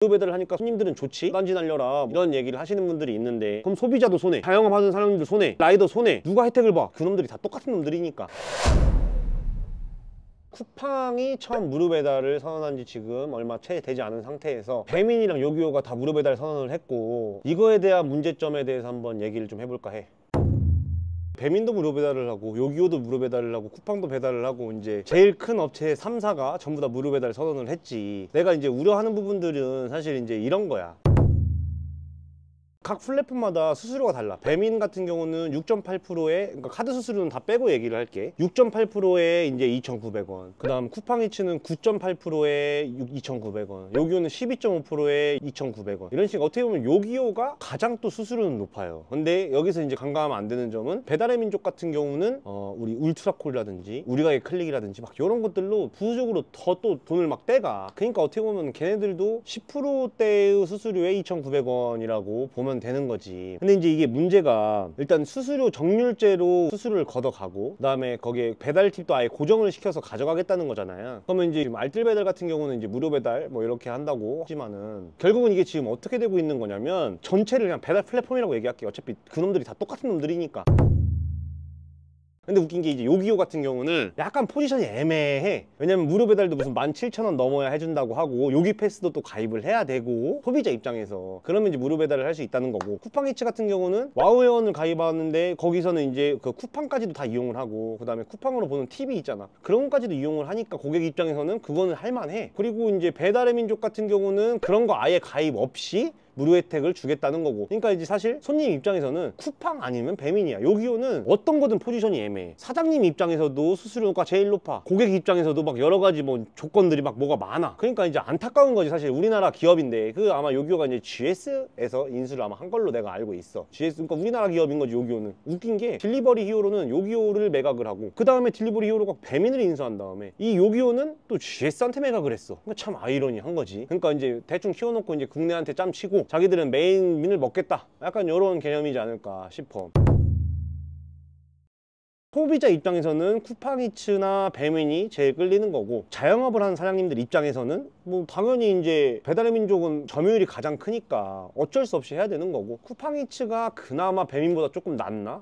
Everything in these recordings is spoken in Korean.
무료 배달을 하니까 손님들은 좋지? 딴지 날려라 이런 얘기를 하시는 분들이 있는데, 그럼 소비자도 손해, 자영업 하는 사람들 손해, 라이더 손해. 누가 혜택을 봐? 그놈들이 다 똑같은 놈들이니까. 쿠팡이 처음 무료 배달을 선언한 지 지금 얼마 채 되지 않은 상태에서 배민이랑 요기요가 다 무료 배달 선언을 했고, 이거에 대한 문제점에 대해서 한번 얘기를 좀 해볼까 해. 배민도 무료 배달을 하고 요기요도 무료 배달을 하고 쿠팡도 배달을 하고, 이제 제일 큰 업체 3사가 전부 다 무료 배달 선언을 했지. 내가 이제 우려하는 부분들은 사실 이제 이런 거야. 각 플랫폼마다 수수료가 달라. 배민 같은 경우는 6.8%에, 그러니까 카드 수수료는 다 빼고 얘기를 할게. 6.8%에 이제 2,900원. 그 다음 쿠팡이츠는 9.8%에 2,900원. 요기요는 12.5%에 2,900원. 이런 식으로 어떻게 보면 요기요가 가장 또 수수료는 높아요. 근데 여기서 이제 간과하면 안 되는 점은, 배달의 민족 같은 경우는 우리 울트라콜이라든지 우리가게 클릭이라든지 막 이런 것들로 부수적으로 더 또 돈을 막 떼가. 그러니까 어떻게 보면 걔네들도 10%대의 수수료에 2,900원이라고 보면 되는 거지. 근데 이제 이게 문제가, 일단 수수료 정률제로 수수료를 걷어가고, 그 다음에 거기에 배달 팁도 아예 고정을 시켜서 가져가겠다는 거잖아요. 그러면 이제 지금 알뜰 배달 같은 경우는 이제 무료 배달 뭐 이렇게 한다고 하지만은, 결국은 이게 지금 어떻게 되고 있는 거냐면, 전체를 그냥 배달 플랫폼이라고 얘기할게요. 어차피 그놈들이 다 똑같은 놈들이니까. 근데 웃긴 게, 이제 요기요 같은 경우는 약간 포지션이 애매해. 왜냐면 무료 배달도 무슨 17,000원 넘어야 해준다고 하고, 요기 패스도 또 가입을 해야 되고, 소비자 입장에서 그러면 이제 무료 배달을 할 수 있다는 거고, 쿠팡이츠 같은 경우는 와우 회원을 가입하는데 거기서는 이제 그 쿠팡까지도 다 이용을 하고, 그 다음에 쿠팡으로 보는 팁이 있잖아. 그런 것까지도 이용을 하니까 고객 입장에서는 그거는 할만해. 그리고 이제 배달의 민족 같은 경우는 그런 거 아예 가입 없이 무료 혜택을 주겠다는 거고. 그러니까 이제 사실 손님 입장에서는 쿠팡 아니면 배민이야. 요기요는 어떤 거든 포지션이 애매해. 사장님 입장에서도 수수료가 제일 높아. 고객 입장에서도 막 여러 가지 뭐 조건들이 막 뭐가 많아. 그러니까 이제 안타까운 거지. 사실 우리나라 기업인데, 그 아마 요기요가 이제 GS에서 인수를 아마 한 걸로 내가 알고 있어. GS, 그러니까 우리나라 기업인 거지 요기요는. 웃긴 게, 딜리버리 히어로는 요기요를 매각을 하고, 그 다음에 딜리버리 히어로가 배민을 인수한 다음에 이 요기요는 또 GS한테 매각을 했어. 그러니까 참 아이러니한 거지. 그러니까 이제 대충 키워놓고 이제 국내한테 짬치고 자기들은 메인민을 먹겠다, 약간 이런 개념이지 않을까 싶어. 소비자 입장에서는 쿠팡이츠나 배민이 제일 끌리는 거고, 자영업을 하는 사장님들 입장에서는 뭐 당연히 이제 배달의 민족은 점유율이 가장 크니까 어쩔 수 없이 해야 되는 거고, 쿠팡이츠가 그나마 배민보다 조금 낫나?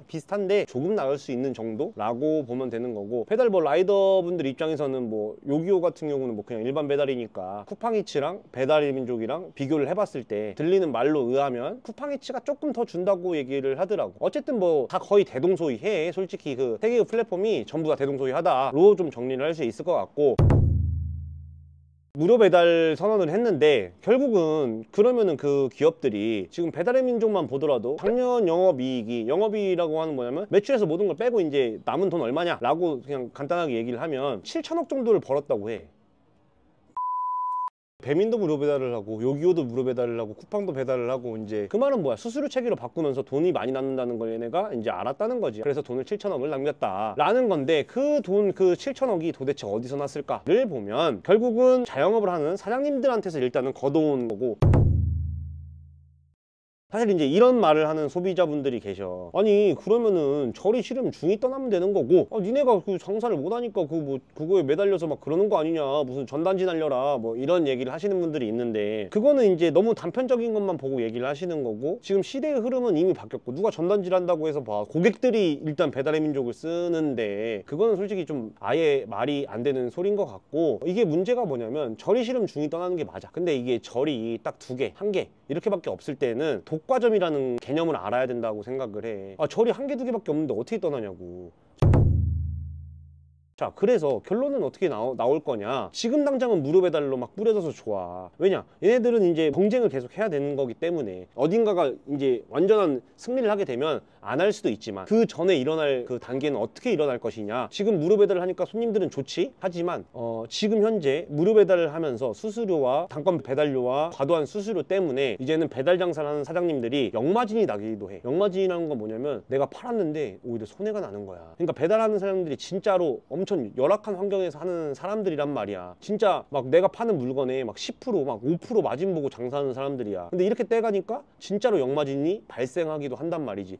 비슷한데 조금 나을 수 있는 정도라고 보면 되는 거고, 배달 뭐 라이더분들 입장에서는 뭐 요기요 같은 경우는 뭐 그냥 일반 배달이니까 쿠팡이츠랑 배달의 민족이랑 비교를 해봤을 때 들리는 말로 의하면 쿠팡이츠가 조금 더 준다고 얘기를 하더라고. 어쨌든 뭐 다 거의 대동소이해. 솔직히 그 세 개의 플랫폼이 전부 다 대동소이하다로 좀 정리를 할 수 있을 것 같고, 무료 배달 선언을 했는데 결국은 그러면은 그 기업들이 지금 배달의 민족만 보더라도 작년 영업이익이라고 하는 뭐냐면, 매출에서 모든 걸 빼고 이제 남은 돈 얼마냐 라고 그냥 간단하게 얘기를 하면 7천억 정도를 벌었다고 해. 배민도 무료 배달을 하고 요기요도 무료 배달을 하고 쿠팡도 배달을 하고, 이제 그 말은 뭐야? 수수료 체계로 바꾸면서 돈이 많이 남는다는 걸 얘네가 이제 알았다는 거지. 그래서 돈을 7천억을 남겼다 라는 건데, 그 돈, 그 7천억이 도대체 어디서 났을까를 보면 결국은 자영업을 하는 사장님들한테서 일단은 걷어온 거고, 사실 이제 이런 말을 하는 소비자분들이 계셔. 아니 그러면은 절이 싫으면 중이 떠나면 되는 거고, 니네가 그 장사를 못하니까 그거에 매달려서 막 그러는 거 아니냐, 무슨 전단지 날려라 뭐 이런 얘기를 하시는 분들이 있는데, 그거는 이제 너무 단편적인 것만 보고 얘기를 하시는 거고, 지금 시대의 흐름은 이미 바뀌었고, 누가 전단지를 한다고 해서 봐 고객들이 일단 배달의 민족을 쓰는데, 그거는 솔직히 좀 아예 말이 안 되는 소린 것 같고, 이게 문제가 뭐냐면, 절이 싫으면 중이 떠나는 게 맞아. 근데 이게 절이 딱 두 개, 한 개 이렇게밖에 없을 때는 독과점이라는 개념을 알아야 된다고 생각을 해. 절이 한 개, 두 개밖에 없는데 어떻게 떠나냐고. 자, 그래서 결론은 어떻게 나올 거냐. 지금 당장은 무료 배달로 막 뿌려져서 좋아. 왜냐, 얘네들은 이제 경쟁을 계속 해야 되는 거기 때문에 어딘가가 이제 완전한 승리를 하게 되면 안 할 수도 있지만, 그 전에 일어날 그 단계는 어떻게 일어날 것이냐. 지금 무료 배달을 하니까 손님들은 좋지. 하지만 지금 현재 무료 배달을 하면서 수수료와 단건 배달료와 과도한 수수료 때문에 이제는 배달 장사를 하는 사장님들이 역마진이 나기도 해. 역마진이라는 건 뭐냐면, 내가 팔았는데 오히려 손해가 나는 거야. 그러니까 배달하는 사람들이 진짜로 엄청 열악한 환경에서 하는 사람들이란 말이야. 진짜 막 내가 파는 물건에 막 10%, 막 5% 마진 보고 장사하는 사람들이야. 근데 이렇게 떼가니까 진짜로 역마진이 발생하기도 한단 말이지.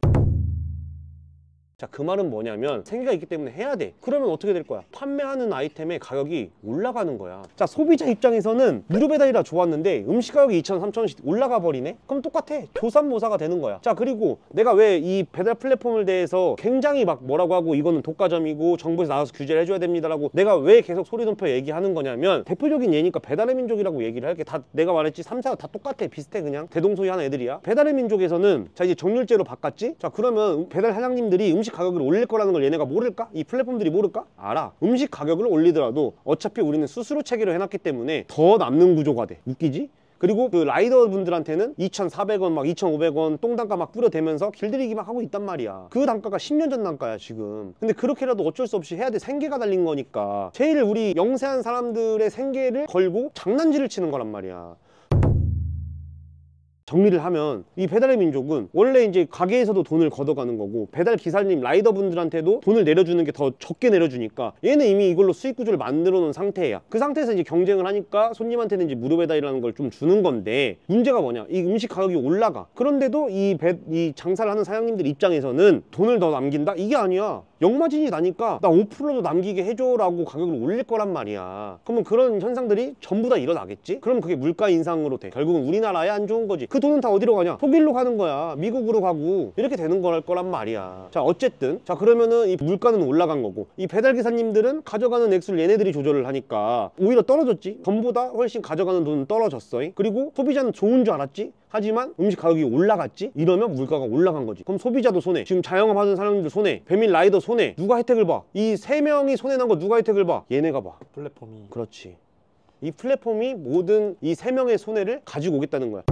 자, 그 말은 뭐냐면 생계가 있기 때문에 해야 돼. 그러면 어떻게 될 거야? 판매하는 아이템의 가격이 올라가는 거야. 자, 소비자 입장에서는 무료 배달이라 좋았는데 음식 가격이 2,000원, 3,000원씩 올라가 버리네? 그럼 똑같아. 조삼모사가 되는 거야. 자, 그리고 내가 왜 이 배달 플랫폼을 대해서 굉장히 막 뭐라고 하고 이거는 독과점이고 정부에서 나와서 규제를 해줘야 됩니다라고 내가 왜 계속 소리 높여 얘기하는 거냐면 대표적인 예니까 배달의 민족이라고 얘기를 할게. 다 내가 말했지 3사가 다 똑같아. 비슷해. 그냥 대동소이하는 애들이야. 배달의 민족에서는 자, 이제 정률제로 바꿨지? 자, 그러면 배달 사장님들이 음식 가격을 올릴 거라는 걸 얘네가 모를까? 이 플랫폼들이 모를까? 알아. 음식 가격을 올리더라도 어차피 우리는 수수료 체계로 해놨기 때문에 더 남는 구조가 돼. 웃기지? 그리고 그 라이더 분들한테는 2,400원 막 2,500원 똥단가 막 뿌려대면서 길들이기 막 하고 있단 말이야. 그 단가가 10년 전 단가야 지금. 근데 그렇게라도 어쩔 수 없이 해야 돼. 생계가 달린 거니까. 제일 우리 영세한 사람들의 생계를 걸고 장난질을 치는 거란 말이야. 정리를 하면 이 배달의 민족은 원래 이제 가게에서도 돈을 걷어가는 거고 배달 기사님 라이더분들한테도 돈을 내려주는 게 더 적게 내려주니까 얘는 이미 이걸로 수익 구조를 만들어 놓은 상태야. 그 상태에서 이제 경쟁을 하니까 손님한테는 이제 무료 배달이라는 걸 좀 주는 건데 문제가 뭐냐? 이 음식 가격이 올라가. 그런데도 이 장사를 하는 사장님들 입장에서는 돈을 더 남긴다? 이게 아니야. 역마진이 나니까 나 5%도 남기게 해줘라고 가격을 올릴 거란 말이야. 그러면 그런 현상들이 전부 다 일어나겠지? 그럼 그게 물가 인상으로 돼. 결국은 우리나라에 안 좋은 거지. 그 돈은 다 어디로 가냐? 독일로 가는 거야. 미국으로 가고 이렇게 되는 거란 말이야. 자, 어쨌든 자, 그러면은 이 물가는 올라간 거고 이 배달기사님들은 가져가는 액수를 얘네들이 조절을 하니까 오히려 떨어졌지. 전보다 훨씬 가져가는 돈은 떨어졌어. 그리고 소비자는 좋은 줄 알았지? 하지만 음식 가격이 올라갔지? 이러면 물가가 올라간 거지. 그럼 소비자도 손해. 지금 자영업 하는 사람들 손해. 배민 라이더 손해. 누가 혜택을 봐? 이 세 명이 손해난 거 누가 혜택을 봐? 얘네가 봐. 플랫폼이. 그렇지. 이 플랫폼이 모든 이 세 명의 손해를 가지고 오겠다는 거야.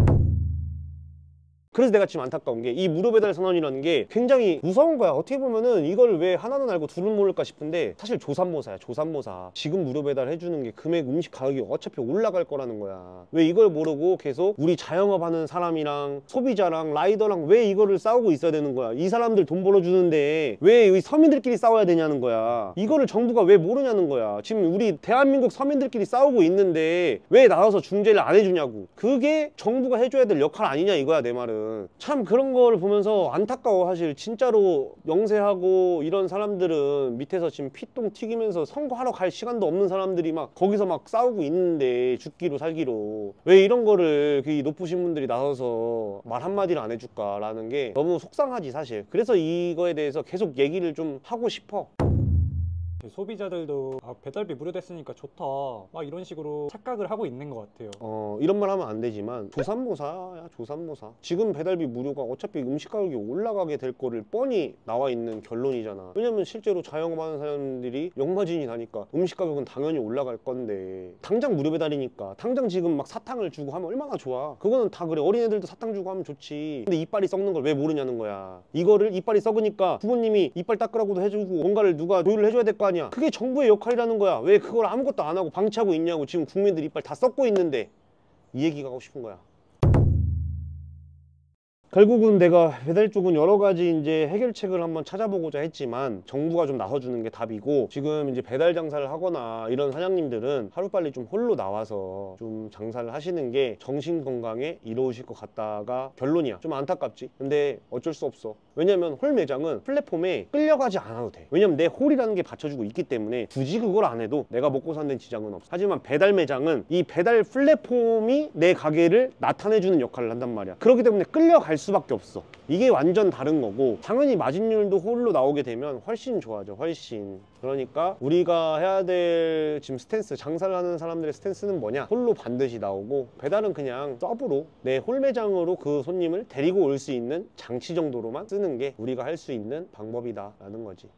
그래서 내가 지금 안타까운 게 이 무료 배달 선언이라는 게 굉장히 무서운 거야. 어떻게 보면은 이걸 왜 하나는 알고 둘은 모를까 싶은데 사실 조삼모사야. 조삼모사. 지금 무료 배달 해주는 게 금액 음식 가격이 어차피 올라갈 거라는 거야. 왜 이걸 모르고 계속 우리 자영업 하는 사람이랑 소비자랑 라이더랑 왜 이거를 싸우고 있어야 되는 거야. 이 사람들 돈 벌어주는데 왜 서민들끼리 싸워야 되냐는 거야. 이거를 정부가 왜 모르냐는 거야. 지금 우리 대한민국 서민들끼리 싸우고 있는데 왜 나와서 중재를 안 해주냐고. 그게 정부가 해줘야 될 역할 아니냐 이거야 내 말은. 참 그런 걸 보면서 안타까워. 사실 진짜로 영세하고 이런 사람들은 밑에서 지금 피똥 튀기면서 선거하러 갈 시간도 없는 사람들이 막 거기서 막 싸우고 있는데 죽기로 살기로 왜 이런 거를 그 높으신 분들이 나서서 말 한마디를 안 해줄까라는 게 너무 속상하지 사실. 그래서 이거에 대해서 계속 얘기를 좀 하고 싶어. 소비자들도 배달비 무료됐으니까 좋다 막 이런 식으로 착각을 하고 있는 것 같아요. 이런 말 하면 안 되지만 조삼모사야. 조삼모사. 지금 배달비 무료가 어차피 음식 가격이 올라가게 될 거를 뻔히 나와 있는 결론이잖아. 왜냐면 실제로 자영업하는 사람들이 역마진이 나니까 음식 가격은 당연히 올라갈 건데 당장 무료 배달이니까 당장 지금 막 사탕을 주고 하면 얼마나 좋아. 그거는 다 그래. 어린애들도 사탕 주고 하면 좋지. 근데 이빨이 썩는 걸 왜 모르냐는 거야. 이거를 이빨이 썩으니까 부모님이 이빨 닦으라고도 해주고 뭔가를 누가 조율을 해줘야 될 거 아니야. 그게 정부의 역할이라는 거야. 왜 그걸 아무것도 안 하고 방치하고 있냐고. 지금 국민들 이빨 다 썩고 있는데. 이 얘기가 하고 싶은 거야. 결국은 내가 배달 쪽은 여러 가지 이제 해결책을 한번 찾아보고자 했지만 정부가 좀 나서주는 게 답이고, 지금 이제 배달 장사를 하거나 이런 사장님들은 하루빨리 좀 홀로 나와서 좀 장사를 하시는 게 정신 건강에 이로우실 것 같다가 결론이야. 좀 안타깝지. 근데 어쩔 수 없어. 왜냐면 홀 매장은 플랫폼에 끌려가지 않아도 돼. 왜냐면 내 홀이라는 게 받쳐주고 있기 때문에 굳이 그걸 안 해도 내가 먹고 사는 지장은 없어. 하지만 배달 매장은 이 배달 플랫폼이 내 가게를 나타내주는 역할을 한단 말이야. 그렇기 때문에 끌려갈 수밖에 없어. 이게 완전 다른 거고, 당연히 마진율도 홀로 나오게 되면 훨씬 좋아져. 훨씬. 그러니까 우리가 해야 될 지금 스탠스, 장사를 하는 사람들의 스탠스는 뭐냐? 홀로 반드시 나오고, 배달은 그냥 서브로 내 홀 매장으로 그 손님을 데리고 올 수 있는 장치 정도로만 쓰는 게 우리가 할 수 있는 방법이다 라는 거지.